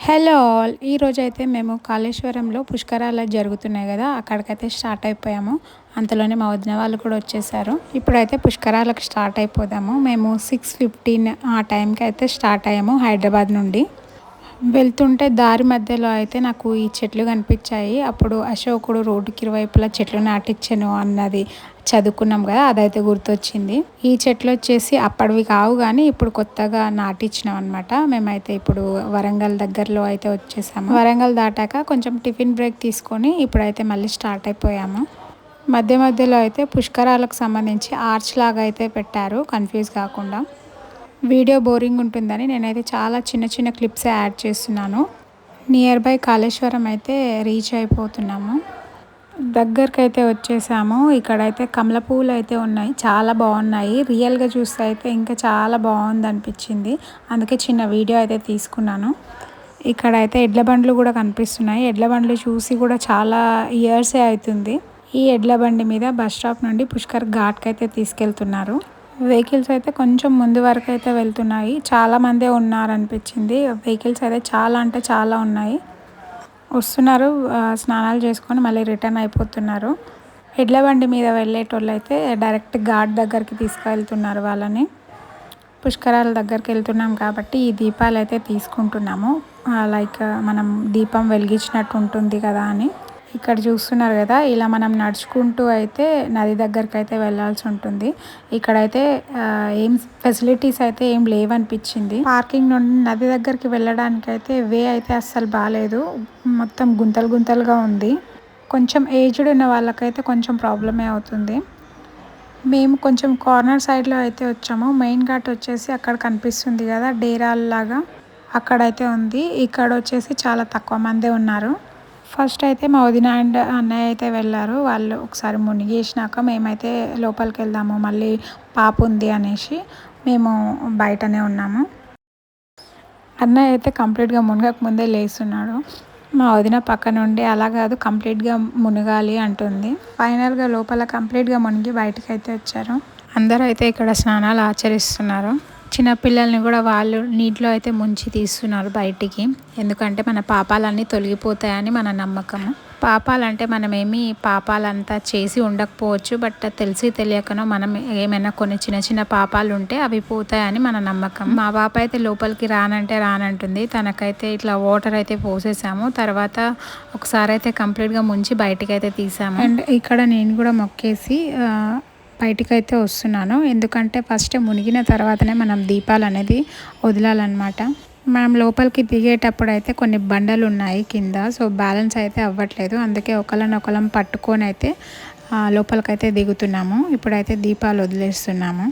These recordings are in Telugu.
హలో ఆల్ ఈరోజైతే మేము కాళేశ్వరంలో పుష్కరాలు జరుగుతున్నాయి కదా, అక్కడికైతే స్టార్ట్ అయిపోయాము. అంతలోనే మా వదిన వాళ్ళు కూడా వచ్చేసారు. ఇప్పుడైతే పుష్కరాలకు స్టార్ట్ అయిపోదాము. మేము 6:15 ఆ టైంకి అయితే స్టార్ట్ అయ్యాము హైదరాబాద్ నుండి. వెళ్తుంటే దారి మధ్యలో అయితే నాకు ఈ చెట్లు కనిపించాయి. అప్పుడు అశోకుడు రోడ్డుకి ఇరువైపులా చెట్లు నాటించెను అన్నది చదువుకున్నాం కదా, అదైతే గుర్తొచ్చింది. ఈ చెట్లు వచ్చేసి అప్పటివి కావు కానీ ఇప్పుడు కొత్తగా నాటించినాం అనమాట. మేమైతే ఇప్పుడు వరంగల్ దగ్గరలో అయితే వచ్చేసాము. వరంగల్ దాటాక కొంచెం టిఫిన్ బ్రేక్ తీసుకొని ఇప్పుడైతే మళ్ళీ స్టార్ట్ అయిపోయాము. మధ్య మధ్యలో అయితే పుష్కరాలకు సంబంధించి ఆర్చ్ లాగా అయితే పెట్టారు, కన్ఫ్యూజ్ కాకుండా. వీడియో బోరింగ్ ఉంటుందని నేనైతే చాలా చిన్న చిన్న క్లిప్స్ యాడ్ చేస్తున్నాను. నియర్ బై కాళేశ్వరం అయితే రీచ్ అయిపోతున్నాము. దగ్గరికి అయితే వచ్చేసాము. ఇక్కడైతే కమల పువ్వులు అయితే ఉన్నాయి, చాలా బాగున్నాయి. రియల్గా చూస్తే అయితే ఇంకా చాలా బాగుంది అనిపించింది, అందుకే చిన్న వీడియో అయితే తీసుకున్నాను. ఇక్కడైతే ఎడ్ల బండ్లు కూడా కనిపిస్తున్నాయి. ఎడ్ల బండ్లు చూసి కూడా చాలా ఇయర్సే అవుతుంది. ఈ ఎడ్ల బండి మీద బస్ స్టాప్ నుండి పుష్కర్ ఘాట్కి అయితే తీసుకెళ్తున్నారు. వెహికల్స్ అయితే కొంచెం ముందు వరకు అయితే వెళ్తున్నాయి. చాలా మందే ఉన్నారనిపించింది. వెహికల్స్ అయితే చాలా అంటే చాలా ఉన్నాయి. వస్తున్నారు, స్నానాలు చేసుకొని మళ్ళీ రిటర్న్ అయిపోతున్నారు. ఎడ్ల బండి మీద వెళ్ళేటోళ్ళు అయితే డైరెక్ట్ ఘాట్ దగ్గరికి తీసుకెళ్తున్నారు వాళ్ళని. పుష్కరాల దగ్గరికి వెళ్తున్నాం కాబట్టి ఈ దీపాలు అయితే తీసుకుంటున్నాము. లైక్ మనం దీపం వెలిగించినట్టు ఉంటుంది కదా అని. ఇక్కడ చూస్తున్నారు కదా, ఇలా మనం నడుచుకుంటూ అయితే నది దగ్గరికి అయితే వెళ్ళాల్సి ఉంటుంది. ఇక్కడైతే ఏం ఫెసిలిటీస్ అయితే ఏం లేవనిపించింది. పార్కింగ్ నుండి నది దగ్గరికి వెళ్ళడానికి అయితే వే అయితే అస్సలు బాగాలేదు, మొత్తం గుంతలు గుంతలుగా ఉంది. కొంచెం ఏజ్డ్ ఉన్న వాళ్ళకైతే కొంచెం ప్రాబ్లమే అవుతుంది. మేము కొంచెం కార్నర్ సైడ్లో అయితే వచ్చాము. మెయిన్ ఘాట్ వచ్చేసి అక్కడ కనిపిస్తుంది కదా, డేరాల్లాగా అక్కడైతే ఉంది. ఇక్కడ వచ్చేసి చాలా తక్కువ మందే ఉన్నారు. ఫస్ట్ అయితే మా వదిన అండ్ అన్నయ్య అయితే వెళ్ళారు. వాళ్ళు ఒకసారి మునిగేసినాక మేమైతే లోపలికి వెళ్దాము, మళ్ళీ పాప ఉంది అనేసి మేము బయటనే ఉన్నాము. అన్నయ్య అయితే కంప్లీట్గా మునగక ముందే లేస్తున్నాడు. మా వదిన పక్క నుండి అలా కాదు, కంప్లీట్గా మునగాలి అంటుంది. ఫైనల్గా లోపల కంప్లీట్గా మునిగి బయటకు అయితే వచ్చారు. అందరూ అయితే ఇక్కడ స్నానాలు ఆచరిస్తున్నారు. చిన్నపిల్లల్ని కూడా వాళ్ళు నీటిలో అయితే ముంచి తీస్తున్నారు బయటికి, ఎందుకంటే మన పాపాలన్నీ తొలగిపోతాయని మన నమ్మకం. పాపాలంటే మనమేమి పాపాలంతా చేసి ఉండకపోవచ్చు, బట్ తెలిసి తెలియకనో మనం ఏమైనా కొన్ని చిన్న చిన్న పాపాలు ఉంటే అవి పోతాయని మన నమ్మకం. మా పాప అయితే లోపలికి రానంటే రానంటుంది. తనకైతే ఇట్లా వాటర్ అయితే పోసేసాము. తర్వాత ఒకసారి అయితే కంప్లీట్గా ముంచి బయటికి అయితే తీసాము. అండ్ ఇక్కడ నేను కూడా మొక్కేసి బయటికి అయితే వస్తున్నాను, ఎందుకంటే ఫస్ట్ మునిగిన తర్వాతనే మనం దీపాలు అనేది వదలాలన్నమాట. మనం లోపలికి దిగేటప్పుడు అయితే కొన్ని బండలు ఉన్నాయి కింద, సో బ్యాలెన్స్ అయితే అవ్వట్లేదు. అందుకే ఒకళ్ళనొకళ్ళం పట్టుకొని అయితే లోపలికైతే దిగుతున్నాము. ఇప్పుడైతే దీపాలు వదిలేస్తున్నాము.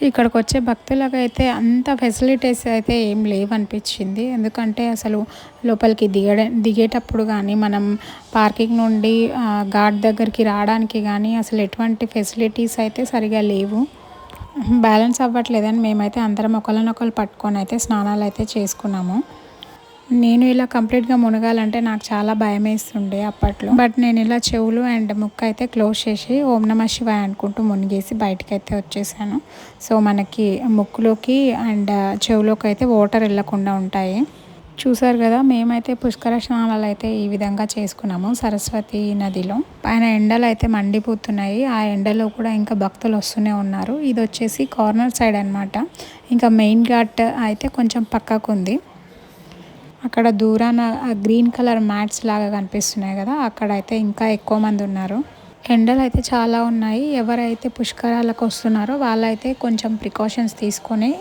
ఇక్కడికి వచ్చే భక్తులకు అయితే అంత ఫెసిలిటీస్ అయితే ఏం లేవనిపించింది, ఎందుకంటే అసలు లోపలికి దిగేటప్పుడు కానీ మనం పార్కింగ్ నుండి ఘాట్ దగ్గరికి రావడానికి కానీ అసలు ఎటువంటి ఫెసిలిటీస్ అయితే సరిగా లేవు. బ్యాలెన్స్ అవ్వట్లేదని మేమైతే అందరం ఒకళ్ళనొకళ్ళు పట్టుకొని అయితే స్నానాలు అయితే చేసుకున్నాము. నేను ఇలా కంప్లీట్గా మునగాలంటే నాకు చాలా భయం వేస్తుండే అప్పట్లో, బట్ నేను ఇలా చెవులు అండ్ ముక్కు అయితే క్లోజ్ చేసి ఓం నమః శివాయ అనుకుంటూ మునిగేసి బయటకు అయితే వచ్చేసాను. సో మనకి ముక్కులోకి అండ్ చెవులోకి అయితే వాటర్ వెళ్ళకుండా ఉంటాయి. చూసారు కదా, మేమైతే పుష్కర స్నానాలు అయితే ఈ విధంగా చేసుకున్నాము సరస్వతి నదిలో. పైన ఎండలు అయితే మండిపోతున్నాయి, ఆ ఎండలో కూడా ఇంకా భక్తులు వస్తూనే ఉన్నారు. ఇది వచ్చేసి కార్నర్ సైడ్ అనమాట. ఇంకా మెయిన్ ఘాట్ అయితే కొంచెం పక్కకు ఉంది. అక్కడ దూరాన గ్రీన్ కలర్ మ్యాట్స్ లాగా కనిపిస్తున్నాయి కదా, అక్కడైతే ఇంకా ఎక్కువ మంది ఉన్నారు. ఎండలు అయితే చాలా ఉన్నాయి. ఎవరైతే పుష్కరాలకు వస్తున్నారో వాళ్ళైతే కొంచెం ప్రికాషన్స్ తీసుకొని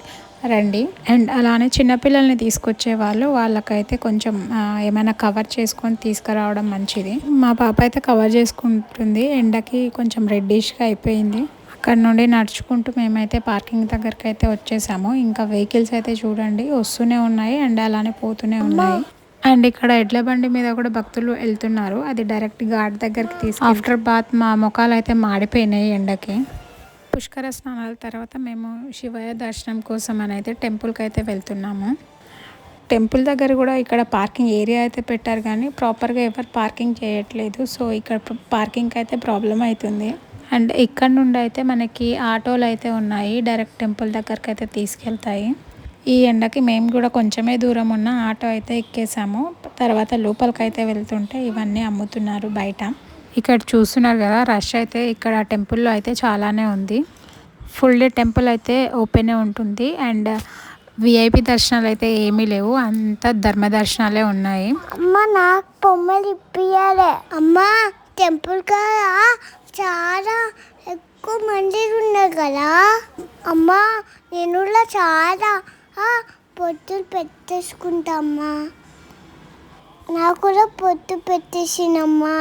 రండి. అండ్ అలానే చిన్నపిల్లల్ని తీసుకొచ్చే వాళ్ళకైతే కొంచెం ఏమైనా కవర్ చేసుకొని తీసుకురావడం మంచిది. మా పాప అయితే కవర్ చేసుకుంటుంది, ఎండకి కొంచెం రెడ్డిష్గా అయిపోయింది. అక్కడ నుండి నడుచుకుంటూ మేమైతే పార్కింగ్ దగ్గరికి అయితే వచ్చేసాము. ఇంకా వెహికల్స్ అయితే చూడండి వస్తూనే ఉన్నాయి అండ్ అలానే పోతూనే ఉన్నాయి. అండ్ ఇక్కడ ఎడ్ల బండి మీద కూడా భక్తులు వెళ్తున్నారు, అది డైరెక్ట్ ఘాట్ దగ్గరికి ఆఫ్టర్ బాత్ మా ముఖాలు అయితే మాడిపోయినాయి ఎండకి. పుష్కర స్నానాల తర్వాత మేము శివయ్య దర్శనం కోసం అని అయితే టెంపుల్కి అయితే వెళ్తున్నాము. టెంపుల్ దగ్గర కూడా ఇక్కడ పార్కింగ్ ఏరియా అయితే పెట్టారు కానీ ప్రాపర్గా ఎవరు పార్కింగ్ చేయట్లేదు, సో ఇక్కడ పార్కింగ్కి అయితే ప్రాబ్లం అవుతుంది. అండ్ ఇక్కడ నుండి అయితే మనకి ఆటోలు అయితే ఉన్నాయి, డైరెక్ట్ టెంపుల్ దగ్గరికి అయితే తీసుకెళ్తాయి. ఈ ఎండకి మేము కూడా కొంచెమే దూరం ఉన్న ఆటో అయితే ఎక్కేసాము. తర్వాత లోపలికైతే వెళ్తుంటే ఇవన్నీ అమ్ముతున్నారు బయట. ఇక్కడ చూస్తున్నారు కదా, రష్ అయితే ఇక్కడ టెంపుల్లో అయితే చాలానే ఉంది. ఫుల్ డే టెంపుల్ అయితే ఓపెనే ఉంటుంది. అండ్ విఐపి దర్శనాలు అయితే ఏమీ లేవు, అంతా ధర్మ దర్శనాలే ఉన్నాయి. అమ్మ నాకు బొమ్మలు ఇప్పియాలి అమ్మ. టెంపుల్ కదా చాలా ఎక్కువ మంది ఉన్నారు కదా అమ్మ. నేను చాలా పొత్తులు పెట్టేసుకుంటామ్మా. నాకు కూడా పొత్తు పెట్టేసినమ్మా.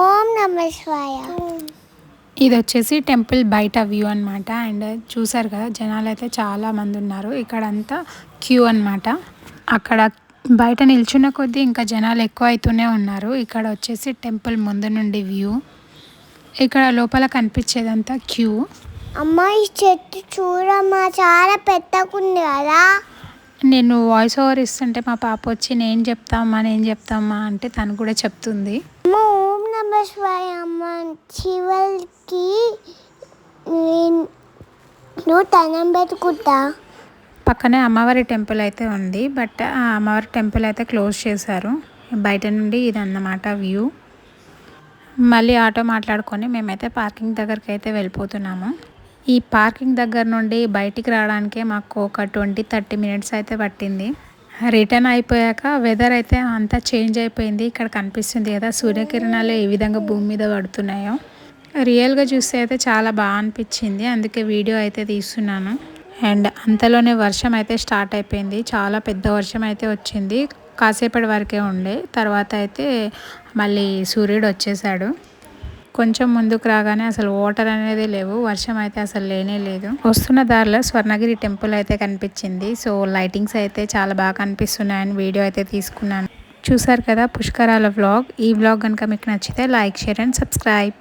ఓం నమః శివాయ. ఇది వచ్చేసి టెంపుల్ బయట వ్యూ అనమాట. అండ్ చూసారు కదా, జనాలు అయితే చాలా మంది ఉన్నారు. ఇక్కడంతా క్యూ అనమాట. అక్కడ బయట నిల్చున్న కొద్దీ ఇంకా జనాలు ఎక్కువ అవుతూనే ఉన్నారు. ఇక్కడ వచ్చేసి టెంపుల్ ముందు నుండి వ్యూ. ఇక్కడ లోపల కనిపించేదంతా క్యూ. అమ్మ ఈ చెట్టు చూడమ్మా, చాలా పెద్దగుంది కదా. నేను వాయిస్ ఓవర్ ఇస్తుంటే మా పాప వచ్చి నేను చెప్తామా అంటే తను కూడా చెప్తుంది. అమ్మ ఓం నమః శివాయ అమ్మ. శివుడికి నువ్వు దండం పెట్టుకుంటా. పక్కనే అమ్మవారి టెంపుల్ అయితే ఉంది. బట్ ఆ అమ్మవారి టెంపుల్ అయితే క్లోజ్ చేశారు. బయట నుండి ఇది అన్నమాట వ్యూ. మళ్ళీ ఆటో మాట్లాడుకొని మేమైతే పార్కింగ్ దగ్గరికి అయితే వెళ్ళిపోతున్నాము. ఈ పార్కింగ్ దగ్గర నుండి బయటికి రావడానికే మాకు ఒక 20-30 మినిట్స్ అయితే పట్టింది. రిటర్న్ అయిపోయాక వెదర్ అయితే అంతా చేంజ్ అయిపోయింది. ఇక్కడ కనిపిస్తుంది కదా, సూర్యకిరణాలు ఏ విధంగా భూమి మీద పడుతున్నాయో. రియల్గా చూస్తే అయితే చాలా బాగా అనిపించింది, అందుకే వీడియో అయితే తీస్తున్నాను. అండ్ అంతలోనే వర్షం అయితే స్టార్ట్ అయిపోయింది. చాలా పెద్ద వర్షం అయితే వచ్చింది. కాసేపటి వరకే ఉండే, తర్వాత అయితే మళ్ళీ సూర్యుడు వచ్చేసాడు. కొంచెం ముందుకు రాగానే అసలు వాటర్ అనేది లేవు, వర్షం అయితే అసలు లేనే లేదు. వస్తున్న దారిలో స్వర్ణగిరి టెంపుల్ అయితే కనిపించింది. సో లైటింగ్స్ అయితే చాలా బాగా కనిపిస్తున్నాయని వీడియో అయితే తీసుకున్నాను. చూసారు కదా పుష్కరాల వ్లాగ్. ఈ వ్లాగ్ కనుక మీకు నచ్చితే లైక్, షేర్ అండ్ సబ్స్క్రైబ్.